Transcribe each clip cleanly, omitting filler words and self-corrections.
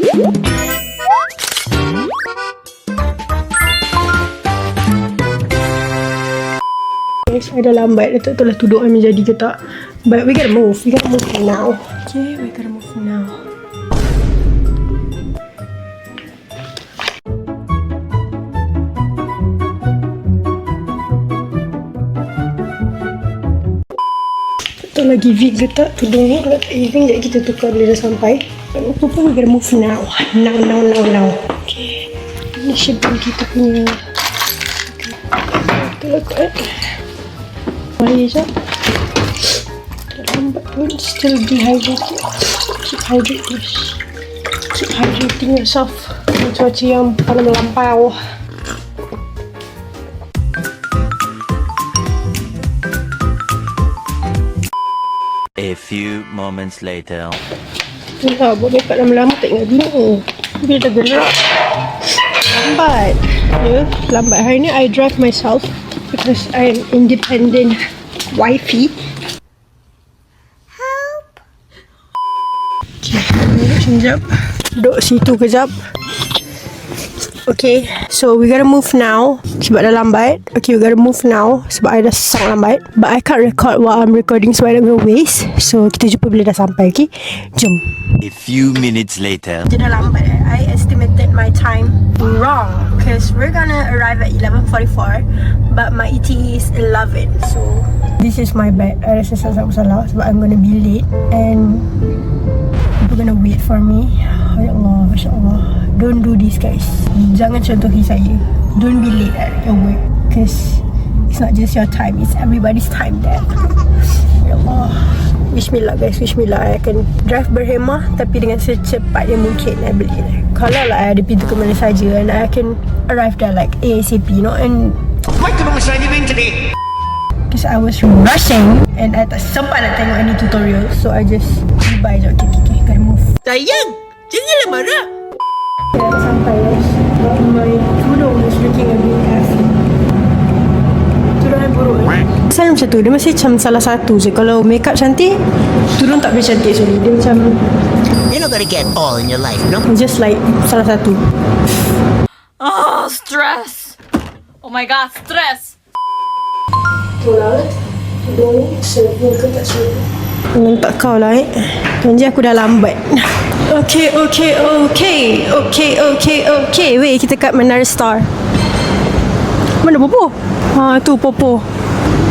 Guys, I dah lambat. Dah tak tahu lah tuduk kami jadi ke tak. But we gotta move. We gotta move now. Okay, we gotta move now. Tak tahu lagi Vic ke tak tudung ni. Kalau tak Vic, sekejap kita tukar bila dah sampai. But we gotta move now. Now. Okay. Ini schedule kita punya. Kita letak. Mari sekejap. Dah lambat pun. Still dehydrated. Keep hydrating yourself. Cuaca yang paling melampau. A few moments later. Itulah, buat makeup lama-lama tak ingat guna. Bila dah gerak. Lambat. Ya, lambat. Hari ni I drive myself. Because I am independent wifey. Help. Okay, duduk sekejap. Duduk situ kejap. Okay, so we gotta move now. Sebab dah lambat. Okay, we gotta move now. Sebab I dah sangat lambat. But I can't record while I'm recording so I don't go waste. So, kita jumpa bila dah sampai, okay? Jom. A few minutes later. Dia dah lambat. I estimated my time wrong. Because we're gonna arrive at 11:44. But my ETA is 11. So, this is my bad. I rasa salah sebab I'm gonna be late. And people gonna wait for me. Ya Allah, Masya Allah. Don't do this, guys. Jangan contohi saya. Don't be late at your work. Because it's not just your time. It's everybody's time there. Ya Allah. Wish me luck, guys. Wish me luck. I can drive berhemah tapi dengan secepat yang mungkin I beli. Kalau lah I ada pintu ke mana saja and I can arrive there like ASAP, you know. And because I was rushing and I tak sempat nak tengok any tutorial. So I just buy je. Okay. Gotta move. Sayang, janganlah marah. Dah sampai, guys. My tudung is looking a bit heavy. Tudung yang buruk. Saya macam tu. Dia masih macam salah satu je. Kalau makeup cantik, tudung tak boleh cantik sorry. Dia macam You're not gonna get all in your life, no? just like salah satu. Oh, stress. Oh my god, stress. Itulah. Tudung serba ke tak serba. Nampak kau lah Janji aku dah lambat. Okay. Wait, kita kat Menara Star. Mana Popo? Tu Popo.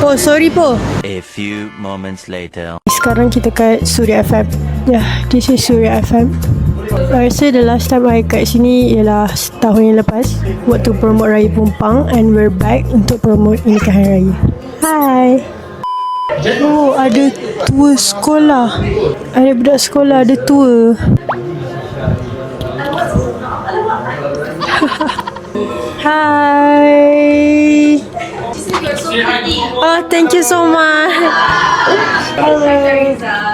Oh, sorry Po. A few moments later. Sekarang kita kat Suria FM. This is Suria FM. I rasa the last time I kat sini ialah tahun yang lepas waktu promote Raya Pumpang. And we're back untuk promote nikahan raya. Hi. Oh, ada tour sekolah. Ada budak sekolah, ada tour. Hi. Oh, thank you so much. Hello.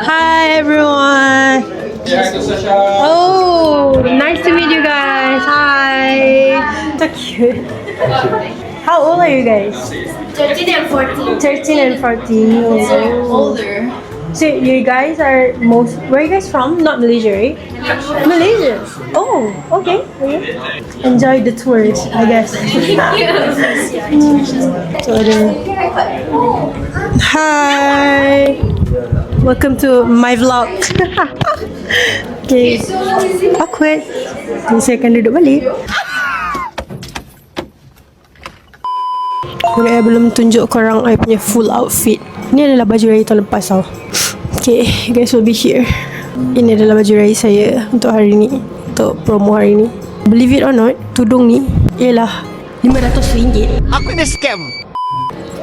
Hi, everyone. Oh, nice to meet you guys. Hi. So cute. How old are you guys? 13 and 14. 13 and 14. Older. So you guys are where are you guys from? Not Malaysia, right? Malaysia. Oh, okay. Enjoy the tours, I guess. Hi. Welcome to my vlog. Okay. Awkward. Saya akan duduk balik. Saya belum tunjuk korang I punya full outfit. Ini adalah baju raya tahun lepas tau. Okay, you guys will be here. Ini adalah baju raya saya untuk hari ni, untuk promo hari ni. Believe it or not, tudung ni ialah RM500. Aku ni scam.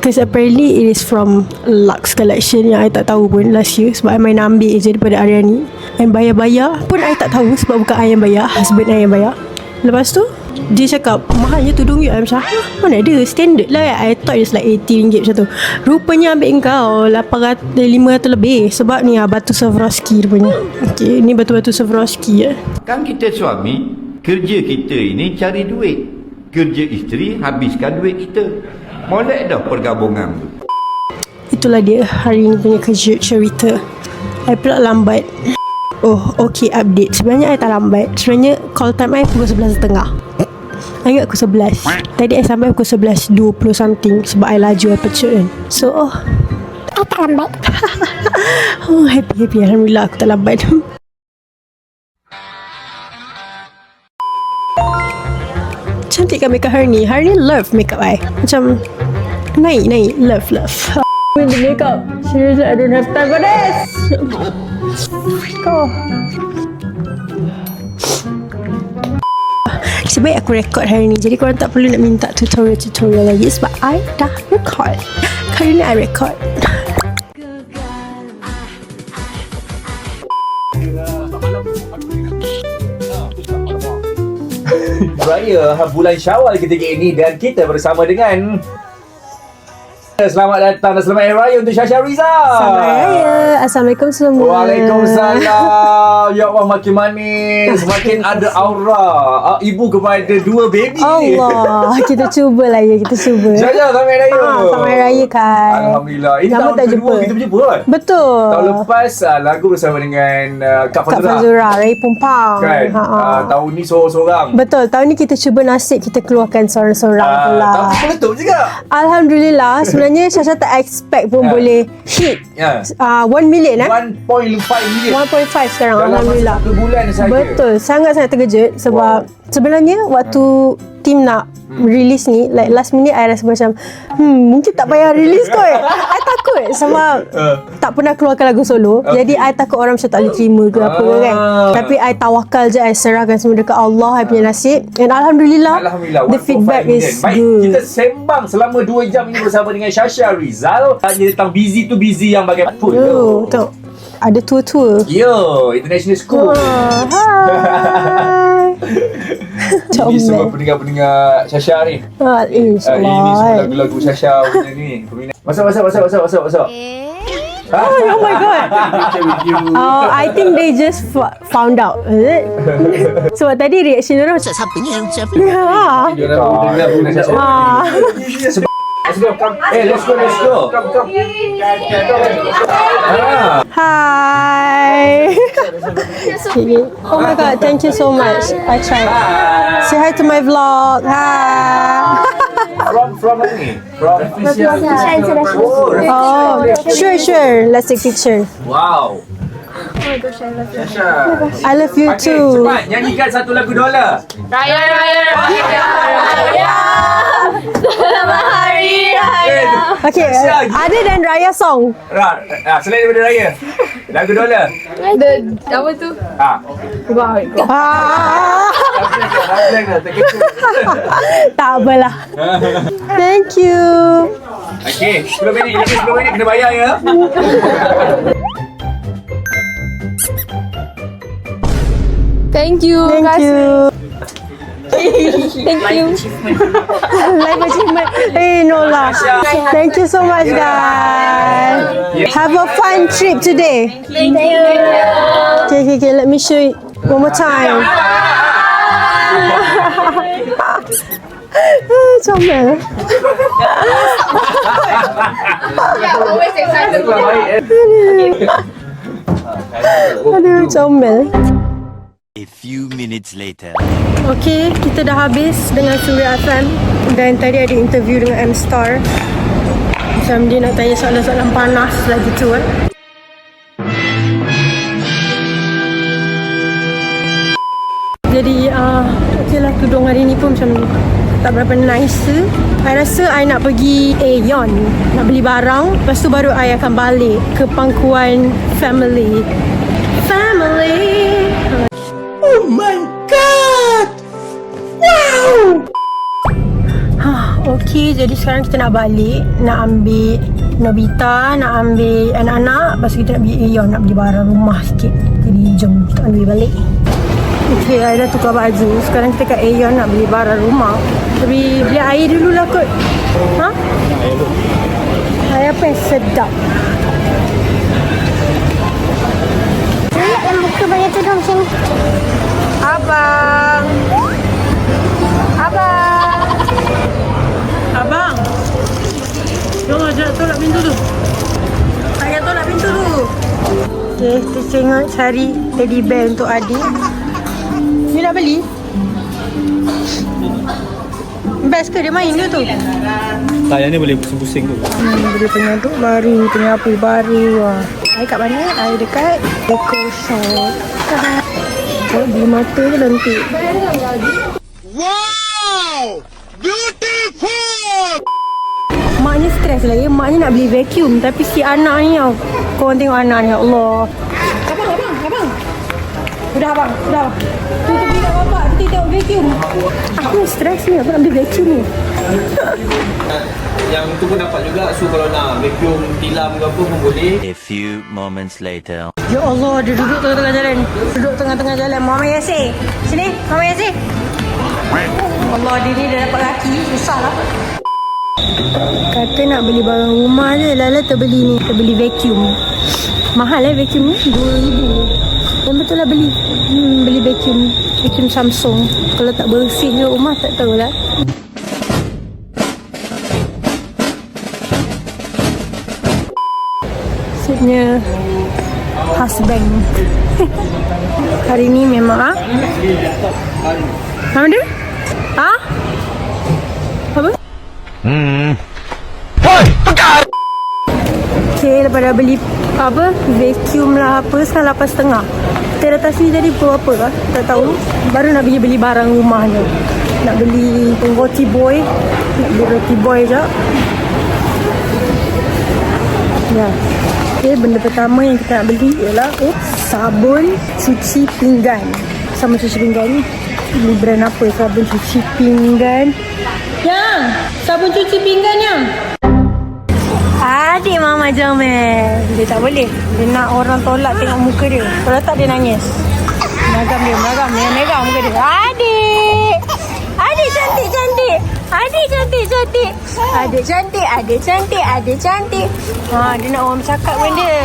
Because apparently it is from Lux Collection yang I tak tahu pun last year. Sebab I main ambil je daripada Ariani. And bayar-bayar pun I tak tahu sebab bukan I yang bayar, husband I yang bayar. Lepas tu dia cakap mahalnya tudung you. I macam mana ada, standard lah. I thought it's like RM80 macam tu. Rupanya ambil kau $500 lebih. Sebab ni batu Swarovski rupanya. Okay, ni batu-batu Swarovski Kan kita suami, kerja kita ini cari duit. Kerja isteri habiskan duit kita. Molek dah pergabungan tu. Itulah dia hari ni punya kerja cerita. I pula lambat. Oh, okay, update. Sebenarnya I tak lambat. Sebenarnya call time I pukul 11.30. I ingat pukul 11. Tadi I sampai pukul 11.20 something sebab I laju I pecut kan. So, I tak lambat. Oh, happy. Alhamdulillah aku tak lambat. Cantik kan makeup hari ni? Hari ni love makeup I. Macam naik. Love. With the makeup. Seriously, I don't have time for this. Go. Sebaik aku record hari ni. Jadi korang tak perlu nak minta tutorial lagi sebab I dah record. Kali ni I record. Raya bulan Syawal ketika ini dan kita bersama dengan selamat datang dan selamat Hari Raya untuk Syasha Rizal. Selamat Raya. Assalamualaikum semua. Waalaikumsalam. Ya Allah, makin manis, makin ada aura ibu kepada dua baby. Allah, kita cubalah ya, kita cuba. Syasha, selamat Hari Raya. Selamat Hari Raya kan. Alhamdulillah. Ini lama tahun tak kedua jumpa. kita berjumpa kan? Betul. Tahun lepas lagu bersama dengan Kak Kak Fazura. Fazura, Ray Pumpang. Kan? Tahun ni seorang-seorang. Betul, tahun ni kita cuba nasib kita keluarkan seorang-seorang pula. Tapi meletup juga. Alhamdulillah, sebenarnya Syasha tak expect pun boleh hit 1 million 1.5 million 1.5 sekarang. dalam Alhamdulillah. masa 1 bulan saja. Betul, sangat-sangat terkejut sebab sebenarnya waktu team nak release ni, like last minute I rasa macam mungkin tak payah release kot. I takut sebab tak pernah keluarkan lagu solo. Jadi I takut orang macam tak boleh terima ke apa ke kan. Tapi I tawakal je, I serahkan semua dekat Allah, I punya nasib. And Alhamdulillah, the feedback is Baik, good. kita sembang selama 2 jam ini bersama dengan Syasha Rizal. Tanya tentang busy tu busy yang bagaimana pun. Betul. Ada tour-tour. Yo, International School. Hai. Ini semua pendengar-pendengar Syasha ni. Ini semua InsyaAllah. lagu-lagu Syasha punya ni. Peminat. Masuk. Oh my god. I think they just found out. Is it? Sebab tadi reaction orang macam Siapa ni yang siapa? Dia orang dengar pendengar Syasha. Let's go, come. Let's go. Come. Hi. Oh my god, thank you so much. I tried. Say hi to my vlog. Hi. From mana ni? From Oh, sure. Let's take picture. Wow. I love you Okay, too. cepat nyanyikan satu lagu Dola. Raya. Selamat Hari Raya. Okay, other than Raya song. Selain daripada Raya. Lagu Dola. Apa tu? Ah. Tak apalah. Thank you. Okay, 10 minit. Lagi 10 minit kena bayar ya. Thank you. Thank you. Thank you. Life achievement. Hey, no lah. Thank you so much, guys. Have a fun trip today. Thank you. Okay. Let me show you one more time. Comel. Always excited. Aduh, comel. A few minutes later. Okay, kita dah habis dengan Suria FM dan tadi ada interview dengan M-Star. Macam dia nak tanya soalan-soalan panas lah gitu kan. Jadi, okay lah, tudung hari ni pun macam tak berapa nice. I rasa I nak pergi Aeon nak beli barang. Lepas tu baru I akan balik ke pangkuan family. Oh my god! Wow! Okay, jadi sekarang kita nak balik. Nak ambil Nobita, nak ambil anak-anak. Lepas tu kita nak pergi Aeon, nak beli barang rumah sikit. Jadi jom kita ambil balik. Okay, I dah tukar baju. Sekarang kita kat Aeon nak beli barang rumah. Tapi beli air dulu lah kot. Air apa yang sedap? Lihat yang buka banyak tudung sini. Abang! Jom ajak tolak pintu tu. Ayah tolak pintu tu. Okay, kita tengok cari teddy bear untuk adik. Ni nak beli? Best ke dia main ke tu? Tak, yang ni boleh pusing-pusing tu. Beli penyaduk baru, penyapu baru. Saya kat mana? Saya dekat Eco Shop. Kalau beli mata je lentik. Wow! Beautiful! Maknya stres lagi. Maknya nak beli vacuum. Tapi si anak ni tau. Korang tengok anak ni. Ya Allah. Abang. Sudah abang. Tu beli kat bapak. Kita tengok vacuum. Aku stres ni. Aku nak beli vacuum ni. Yang tu pun dapat juga. So kalau nak vacuum tilam ke apa pun boleh. A few moments later. Ya Allah. Dia duduk tengah-tengah jalan. Mama Yasir. Sini. Mama Yasir. Allah, dia ni dah dapat laki. Susah lah. Kata nak beli barang rumah je. Lala terbeli ni. Terbeli vacuum. Mahal vacuum ni. RM2,000. Dan betul lah beli. Beli vacuum. Vacuum Samsung. Kalau tak bersih je rumah tak tahulah. Maksudnya husband. Hari ni memang Mana dia? Apa? Okay, lepas dah beli vacuum lah apa, sekarang 8.5. Kita datang sini jadi pukul apa lah, tak tahu. Baru nak pergi beli barang rumah je. Nak beli roti boy. Je. Ya. Okay, benda pertama yang kita nak beli ialah sabun cuci pinggan. Sabun cuci pinggan ni beli brand apa? Sabun cuci pinggan. Yang sabun cuci pinggan yang adik Mama Jamel. Dia tak boleh. Dia nak orang tolak tengok muka dia. Kalau tak dia nangis. Meragam. Yang merah muka dia. Adik cantik. Adik cantik. Dia nak orang bercakap dengan dia.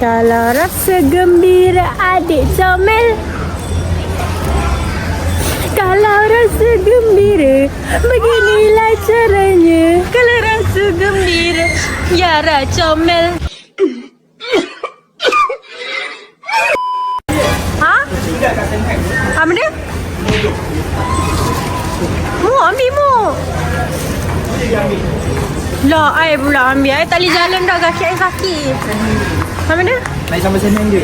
Kalau rasa gembira adik comel. Kalau rasa gembira beginilah caranya. Kalau rasa gembira Yara comel. Apa dia? Ambil. Lah, I pula ambil. I tak boleh jalan dah, kaki I sakit. Apa dia? Naik sampai senang je.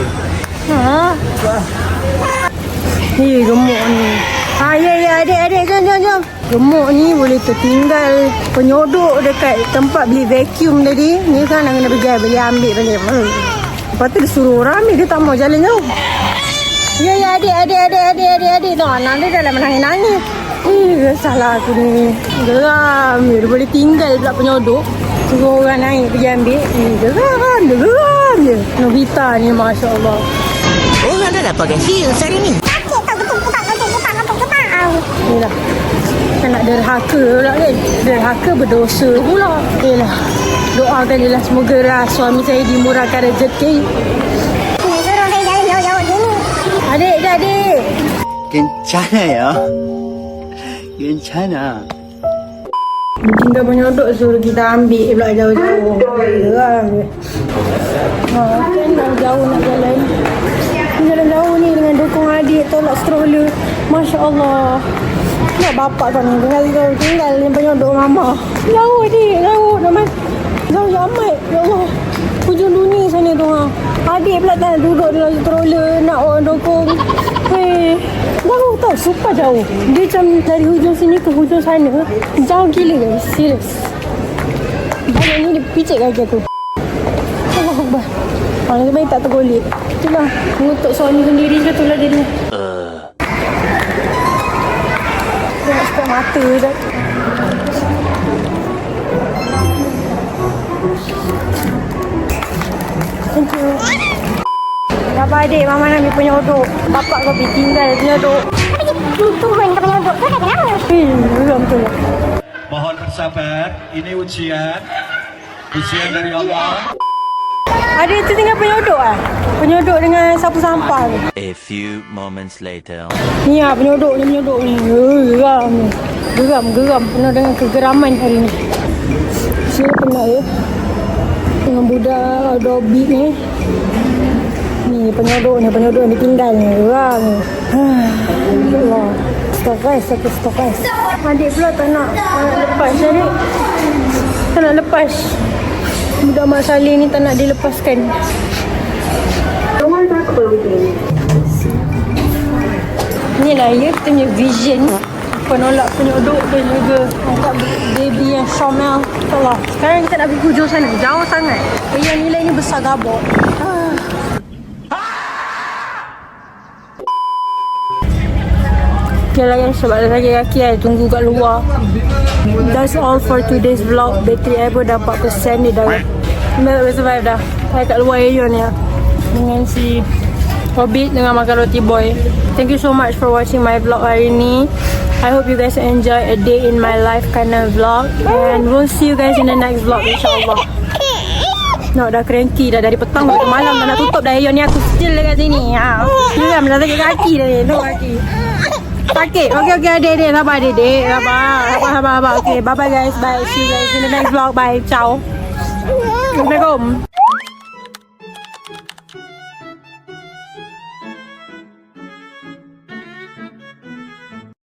Gemuk ni. Ya, adik, jom. Gemuk ni boleh tertinggal penyodok dekat tempat beli vacuum tadi. Ni kan nak kena pergi beli ambil balik. Lepas tu dia suruh orang ambil, dia tak mau jalan jauh. Ya, adik. Tu anak dia dalam menangis-nangis. Salah aku ni. Geram. Dia boleh tinggal pula penyodok. Suruh orang naik pergi ambil. Geram je. Novita ni, Masya Allah. Orang dah pakai heels hari ni. Sakit tau, ketuk-ketak. Yelah, kan nak derhaka pula kan. Derhaka berdosa pula. Yelah, doakan je lah semoga suami saya dimurahkan rezeki. Suruh saya jalan jauh-jauh je ni. Adik. 괜찮아요. 괜찮아. Tinggal penyodok suruh kita ambil pula jauh-jauh. Geram je. Kan dah jauh nak jalan. Jalan jauh ni dengan dukung adik tolak stroller. Masya Allah. Nak bapak sana tinggal yang penyodok mama. Jauh adik, jauh amat. Ya Allah. Hujung dunia sana tu Adik pula tak duduk dalam stroller nak orang dukung. Jauh tau, super jauh. Dia macam dari hujung sini ke hujung sana. Jauh gila guys, serius. Banyak ni dia picit kaki aku. Allah Akbar. Lebih baik tak tergolek. Itulah, mengutuk suami sendiri je tu lah dia ni. Dia nak sepet mata dah. Thank you. Dapat adik, Mama nak ambil penyodok. Bapak kau pergi tinggal penyodok. Turun ke penyodok tu dah kenapa? Belum betul lah. Mohon bersabar, ini ujian dari Allah. Adik tu tinggal penyodok lah. Penyodok dengan sapu sampah tu. A few moments later. Ni lah penyodok ni. Geram. Penuh dengan kegeraman hari ni. Saya penat ya. dengan budak Dobby ni. Ni penyodok ni tinggal ni orang. Allah. Stok guys. Adik pula tak nak lepas adik. Tak nak lepas. Budak Mak Saleh ni tak nak dilepaskan. Inilah ya kita punya vision. Penolak penyodok dan juga angkat baby yang Shomel. Allah. Sekarang kita nak pergi hujung sana. Jauh sangat. Yang nilai ni besar gabok. Okay lah guys, sebab dah sakit kaki saya tunggu kat luar. That's all for today's vlog. Bateri saya pun dah 4%. Dia dah survive dah. Saya kat luar area ni lah, dengan si Hobbit dengan makan roti boy. Thank you so much for watching my vlog hari ni. I hope you guys enjoy a day in my life kind of vlog. And we'll see you guys in the next vlog, insyaAllah. No, dah cranky dah dari petang sampai malam. Dah nak tutup dah area ni. Aku still dekat sini. Dia dah sakit kaki dah ni. No kaki sakit. Okay adik. Sabar adik. Sabar. Okay, bye guys. Bye. See you guys in the next vlog. Bye. Ciao. Assalamualaikum.